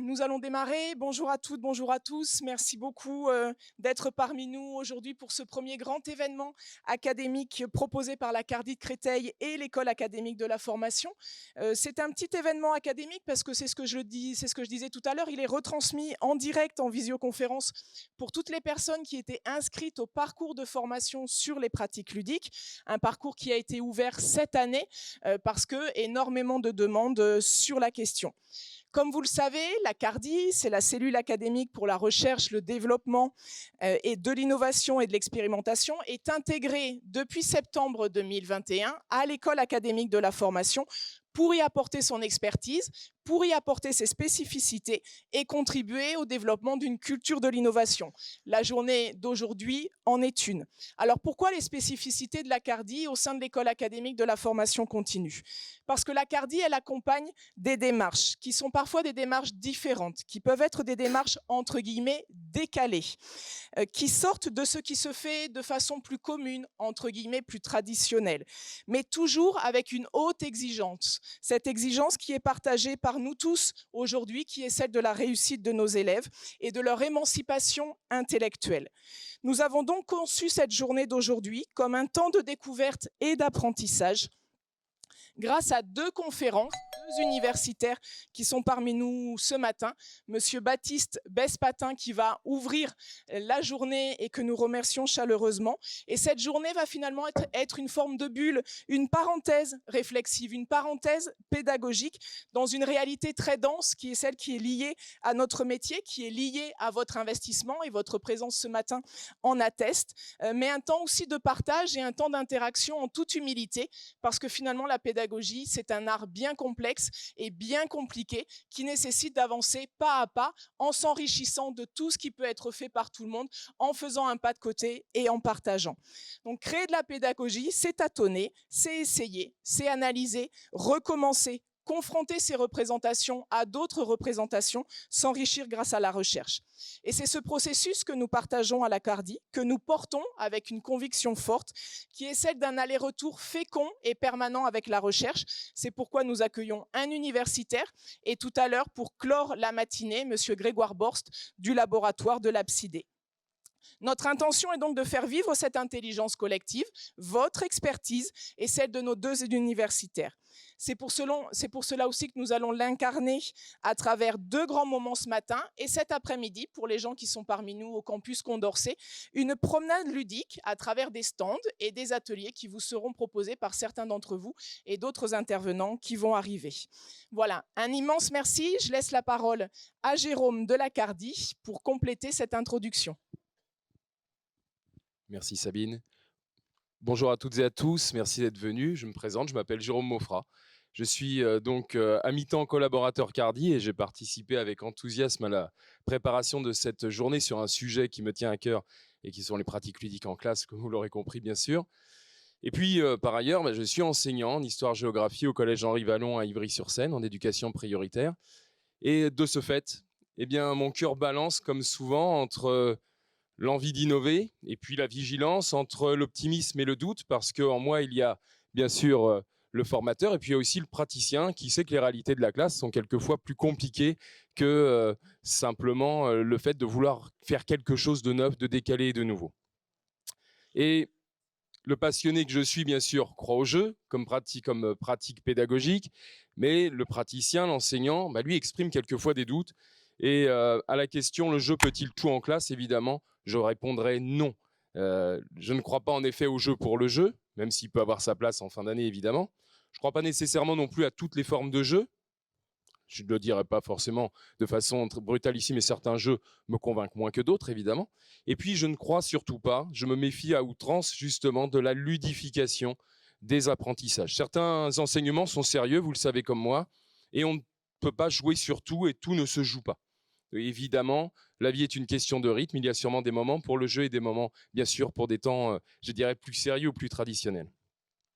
Nous allons démarrer. Bonjour à toutes, bonjour à tous. Merci beaucoup d'être parmi nous aujourd'hui pour ce premier grand événement académique proposé par la Cardi de Créteil et l'École académique de la formation. C'est un petit événement académique parce que c'est ce que je disais tout à l'heure. Il est retransmis en direct en visioconférence pour toutes les personnes qui étaient inscrites au parcours de formation sur les pratiques ludiques. Un parcours qui a été ouvert cette année parce que énormément de demandes sur la question. Comme vous le savez, la CARDI, c'est la cellule académique pour la recherche, le développement et de l'innovation et de l'expérimentation, est intégrée depuis septembre 2021 à l'École académique de la formation pour y apporter son expertise, pour y apporter ses spécificités et contribuer au développement d'une culture de l'innovation. La journée d'aujourd'hui en est une. Alors pourquoi les spécificités de la CARDI au sein de l'École académique de la formation continue? Parce que la CARDI, elle accompagne des démarches qui sont parfois des démarches différentes, qui peuvent être des démarches entre guillemets décalées, qui sortent de ce qui se fait de façon plus commune, entre guillemets plus traditionnelle, mais toujours avec une haute exigence. Cette exigence qui est partagée par nous tous aujourd'hui, qui est celle de la réussite de nos élèves et de leur émancipation intellectuelle. Nous avons donc conçu cette journée d'aujourd'hui comme un temps de découverte et d'apprentissage grâce à deux conférences, deux universitaires qui sont parmi nous ce matin. Monsieur Baptiste Bespatin qui va ouvrir la journée et que nous remercions chaleureusement. Et cette journée va finalement être une forme de bulle, une parenthèse réflexive, une parenthèse pédagogique dans une réalité très dense qui est celle qui est liée à notre métier, qui est liée à votre investissement et votre présence ce matin en atteste, mais un temps aussi de partage et un temps d'interaction en toute humilité parce que finalement la pédagogie, c'est un art bien complexe et bien compliqué qui nécessite d'avancer pas à pas en s'enrichissant de tout ce qui peut être fait par tout le monde, en faisant un pas de côté et en partageant. Donc créer de la pédagogie, c'est tâtonner, c'est essayer, c'est analyser, recommencer, confronter ces représentations à d'autres représentations, s'enrichir grâce à la recherche. Et c'est ce processus que nous partageons à la CARDI, que nous portons avec une conviction forte, qui est celle d'un aller-retour fécond et permanent avec la recherche. C'est pourquoi nous accueillons un universitaire et tout à l'heure, pour clore la matinée, monsieur Grégoire Borst du laboratoire de l'Absidé. Notre intention est donc de faire vivre cette intelligence collective, votre expertise et celle de nos deux universitaires. C'est pour cela aussi que nous allons l'incarner à travers deux grands moments ce matin et cet après-midi, pour les gens qui sont parmi nous au campus Condorcet, une promenade ludique à travers des stands et des ateliers qui vous seront proposés par certains d'entre vous et d'autres intervenants qui vont arriver. Voilà, un immense merci. Je laisse la parole à Jérôme de la CARDI pour compléter cette introduction. Merci Sabine. Bonjour à toutes et à tous, merci d'être venus. Je me présente, je m'appelle Jérôme Maufra. Je suis à mi-temps collaborateur CARDI et j'ai participé avec enthousiasme à la préparation de cette journée sur un sujet qui me tient à cœur et qui sont les pratiques ludiques en classe, comme vous l'aurez compris bien sûr. Et puis par ailleurs, je suis enseignant en histoire-géographie au collège Henri Vallon à Ivry-sur-Seine en éducation prioritaire. Et de ce fait, mon cœur balance comme souvent entre l'envie d'innover et puis la vigilance, entre l'optimisme et le doute, parce qu'en moi, il y a bien sûr le formateur et puis il y a aussi le praticien qui sait que les réalités de la classe sont quelquefois plus compliquées que simplement le fait de vouloir faire quelque chose de neuf, de décalé et de nouveau. Et le passionné que je suis, bien sûr, croit au jeu comme pratique pédagogique, mais le praticien, l'enseignant, lui exprime quelquefois des doutes. Et à la question « le jeu peut-il tout en classe ?» évidemment, je répondrai non. Je ne crois pas en effet au jeu pour le jeu, même s'il peut avoir sa place en fin d'année évidemment. Je ne crois pas nécessairement non plus à toutes les formes de jeu. Je ne le dirai pas forcément de façon brutale ici, mais certains jeux me convainquent moins que d'autres évidemment. Et puis je ne crois surtout pas, je me méfie à outrance justement de la ludification des apprentissages. Certains enseignements sont sérieux, vous le savez comme moi, et on ne peut pas jouer sur tout et tout ne se joue pas. Évidemment, la vie est une question de rythme. Il y a sûrement des moments pour le jeu et des moments, bien sûr, pour des temps, je dirais, plus sérieux ou plus traditionnels.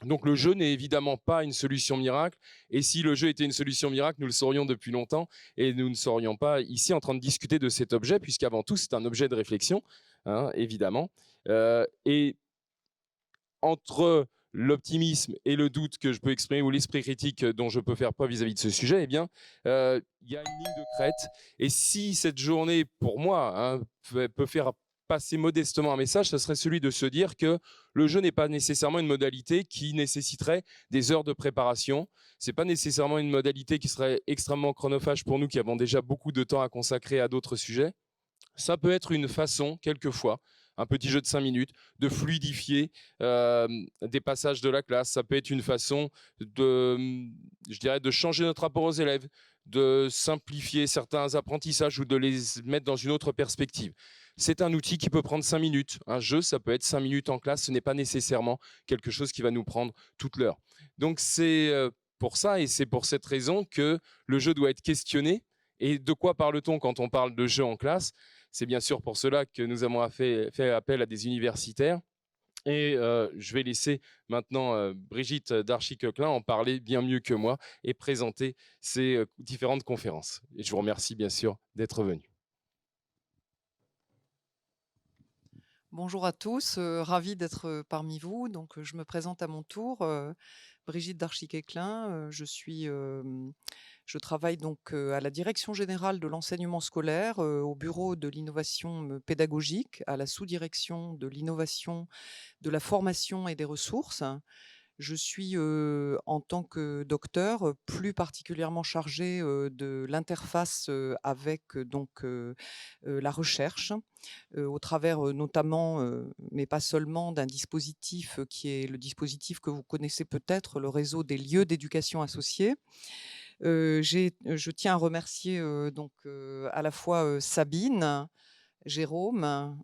Donc le jeu n'est évidemment pas une solution miracle. Et si le jeu était une solution miracle, nous le saurions depuis longtemps. Et nous ne serions pas ici en train de discuter de cet objet, puisqu'avant tout, c'est un objet de réflexion, hein, évidemment. Et entre l'optimisme et le doute que je peux exprimer ou l'esprit critique dont je peux faire preuve vis-à-vis de ce sujet, eh bien, il y a une ligne de crête. Et si cette journée, pour moi, hein, peut faire passer modestement un message, ce serait celui de se dire que le jeu n'est pas nécessairement une modalité qui nécessiterait des heures de préparation. C'est pas nécessairement une modalité qui serait extrêmement chronophage pour nous qui avons déjà beaucoup de temps à consacrer à d'autres sujets. Ça peut être une façon, quelquefois, un petit jeu de 5 minutes, de fluidifier des passages de la classe. Ça peut être une façon je dirais, de changer notre rapport aux élèves, de simplifier certains apprentissages ou de les mettre dans une autre perspective. C'est un outil qui peut prendre 5 minutes. Un jeu, ça peut être 5 minutes en classe. Ce n'est pas nécessairement quelque chose qui va nous prendre toute l'heure. Donc c'est pour ça et c'est pour cette raison que le jeu doit être questionné. Et de quoi parle-t-on quand on parle de jeu en classe? C'est bien sûr pour cela que nous avons fait appel à des universitaires. Et je vais laisser maintenant Brigitte Darchy-Coquelin en parler bien mieux que moi et présenter ces différentes conférences. Et je vous remercie bien sûr d'être venu. Bonjour à tous, ravie d'être parmi vous. Donc, je me présente à mon tour, Brigitte Darchy-Coquelin. Je travaille donc à la Direction générale de l'enseignement scolaire, au bureau de l'innovation pédagogique, à la sous-direction de l'innovation, de la formation et des ressources. Je suis, en tant que docteur, plus particulièrement chargée, de l'interface, avec la recherche, au travers, notamment, mais pas seulement, d'un dispositif, qui est le dispositif que vous connaissez peut-être, le réseau des lieux d'éducation associés. Je tiens à remercier, à la fois, Sabine, Jérôme,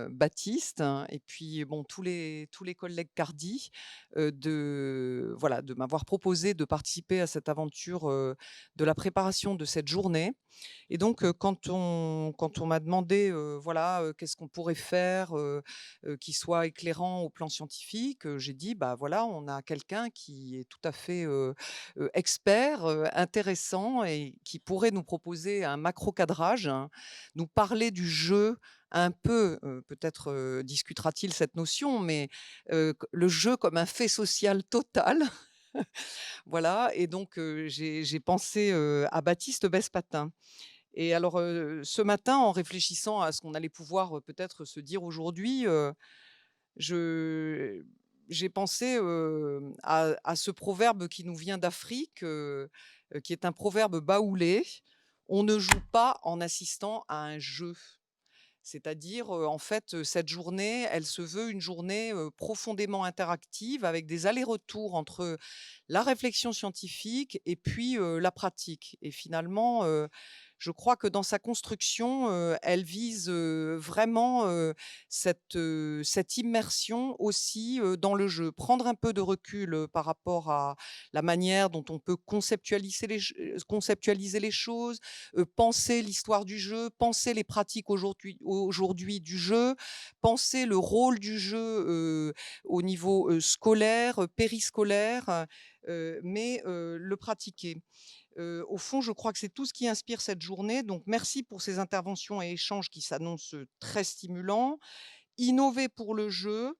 Baptiste, et puis bon tous les collègues Cardi, de m'avoir proposé de participer à cette aventure, de la préparation de cette journée. Et donc, quand on m'a demandé, qu'est-ce qu'on pourrait faire, qui soit éclairant au plan scientifique, j'ai dit: «Bah, voilà, on a quelqu'un qui est tout à fait, expert, intéressant et qui pourrait nous proposer un macro-cadrage, hein, nous parler du jeu un peu, peut-être, discutera-t-il cette notion, mais, le jeu comme un fait social total». Voilà. Et donc, j'ai pensé, à Baptiste Bespatin. Et alors, ce matin, en réfléchissant à ce qu'on allait pouvoir, peut-être se dire aujourd'hui, je j'ai pensé, à ce proverbe qui nous vient d'Afrique, qui est un proverbe baoulé: «On ne joue pas en assistant à un jeu». C'est-à-dire, en fait, cette journée, elle se veut une journée, profondément interactive, avec des allers-retours entre la réflexion scientifique et puis, la pratique. Et finalement, je crois que dans sa construction, elle vise, vraiment, cette immersion aussi, dans le jeu. Prendre un peu de recul, par rapport à la manière dont on peut conceptualiser les choses, penser l'histoire du jeu, penser les pratiques aujourd'hui du jeu, penser le rôle du jeu, au niveau, scolaire, périscolaire, mais le pratiquer. Au fond, je crois que c'est tout ce qui inspire cette journée. Donc merci pour ces interventions et échanges qui s'annoncent, très stimulants. Innover pour le jeu,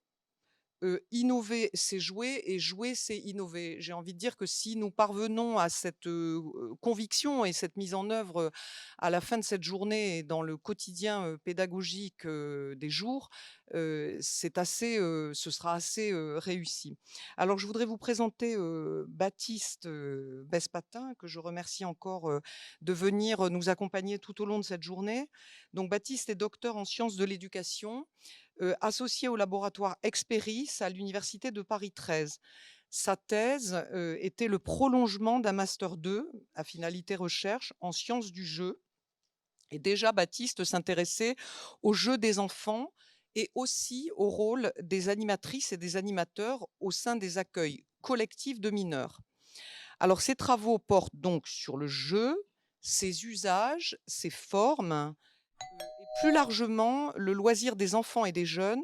innover, c'est jouer, et jouer, c'est innover. J'ai envie de dire que si nous parvenons à cette, conviction et cette mise en œuvre, à la fin de cette journée et dans le quotidien, pédagogique, des jours, ce sera assez, réussi. Alors je voudrais vous présenter, Baptiste, Bespatin, que je remercie encore, de venir, nous accompagner tout au long de cette journée. Donc Baptiste est docteur en sciences de l'éducation, associé au laboratoire Experis à l'université de Paris 13. Sa thèse, était le prolongement d'un master 2 à finalité recherche en sciences du jeu. Et déjà Baptiste s'intéressait au jeu des enfants et aussi au rôle des animatrices et des animateurs au sein des accueils collectifs de mineurs. Alors ces travaux portent donc sur le jeu, ses usages, ses formes, et plus largement le loisir des enfants et des jeunes,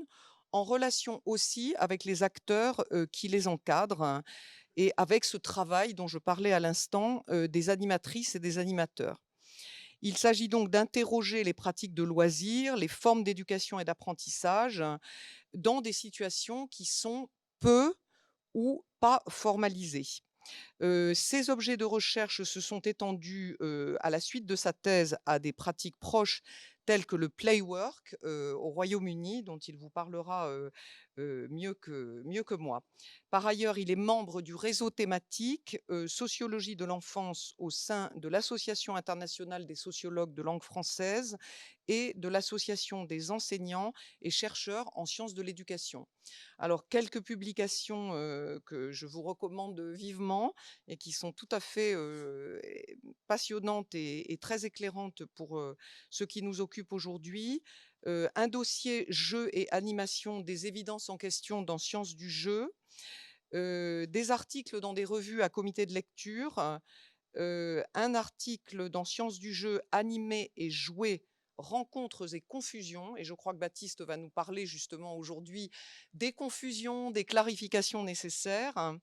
en relation aussi avec les acteurs, qui les encadrent, hein, et avec ce travail dont je parlais à l'instant, des animatrices et des animateurs. Il s'agit donc d'interroger les pratiques de loisirs, les formes d'éducation et d'apprentissage, dans des situations qui sont peu ou pas formalisés. Ces objets de recherche se sont étendus, à la suite de sa thèse à des pratiques proches telles que le playwork, au Royaume-Uni, dont il vous parlera, mieux que moi. Par ailleurs, il est membre du réseau thématique, sociologie de l'enfance au sein de l'Association internationale des sociologues de langue française et de l'Association des enseignants et chercheurs en sciences de l'éducation. Alors, quelques publications, que je vous recommande vivement et qui sont tout à fait, passionnantes et très éclairantes pour, ce qui nous occupe aujourd'hui. Un dossier jeux et animation des évidences en question dans sciences du jeu, des articles dans des revues à comité de lecture, un article dans Sciences du jeu, animé et joué, rencontres et confusions. Et je crois que Baptiste va nous parler justement aujourd'hui des confusions, des clarifications nécessaires.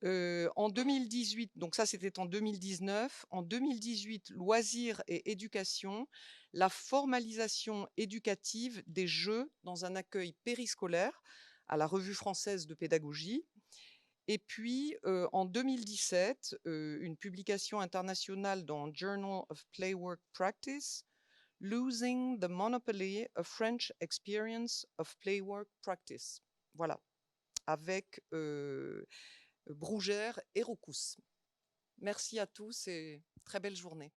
En 2018, donc ça c'était en 2019, en 2018, loisirs et éducation, la formalisation éducative des jeux dans un accueil périscolaire à la Revue française de pédagogie. Et puis, en 2017, une publication internationale dans Journal of Playwork Practice, Losing the Monopoly, a French Experience of Playwork Practice. Voilà, avec Brougère et Roucous. Merci à tous et très belle journée.